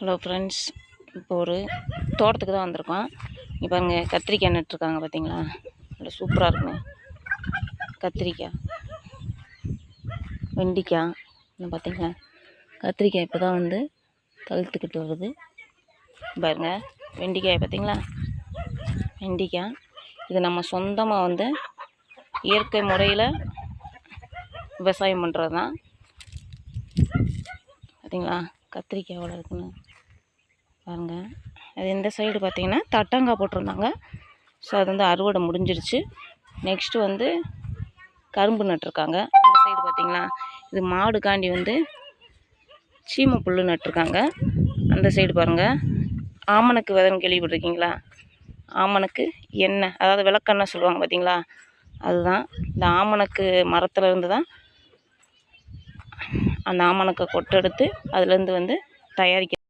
Hello friends, இப்போ ஒரு தோட்டத்துக்கு தான் வந்திருக்கோம். இங்கே பாருங்கள், கத்திரிக்காய் நட்டுருக்காங்க பார்த்தீங்களா? நல்லா சூப்பராக இருக்குங்க. கத்திரிக்காய், வெண்டிக்காய் இன்னும் பார்த்தீங்களா? கத்திரிக்காய் இப்போ தான் வந்து தழுத்துக்கிட்டு வருது பாருங்க. வெண்டிக்காய் பார்த்தீங்களா? வெண்டிக்காய் இது நம்ம சொந்தமாக வந்து இயற்கை முறையில் விவசாயம் பண்ணுறது தான். பார்த்தீங்களா கத்திரிக்காய் எவ்வளோ இருக்குன்னு பாருங்கள். அது இந்த சைடு பார்த்திங்கன்னா தட்டங்காய் போட்டிருந்தாங்க. ஸோ அது வந்து அறுவடை முடிஞ்சிருச்சு. நெக்ஸ்ட்டு வந்து கரும்பு நட்டுருக்காங்க. அந்த சைடு பார்த்திங்களா, இது மாடுக்காண்டி வந்து சீமை புல் நட்டுருக்காங்க. அந்த சைடு பாருங்கள், ஆமணக்கு விதைன்னு கேள்விப்பட்டிருக்கீங்களா? ஆமணக்கு எண்ணெய், அதாவது விளக்கெண்ணெய் சொல்லுவாங்க பார்த்தீங்களா, அதுதான். இந்த ஆமணக்கு மரத்தில் இருந்து தான் அந்த ஆமணக்கை கொட்டெடுத்து அதுலேருந்து வந்து தயாரிக்க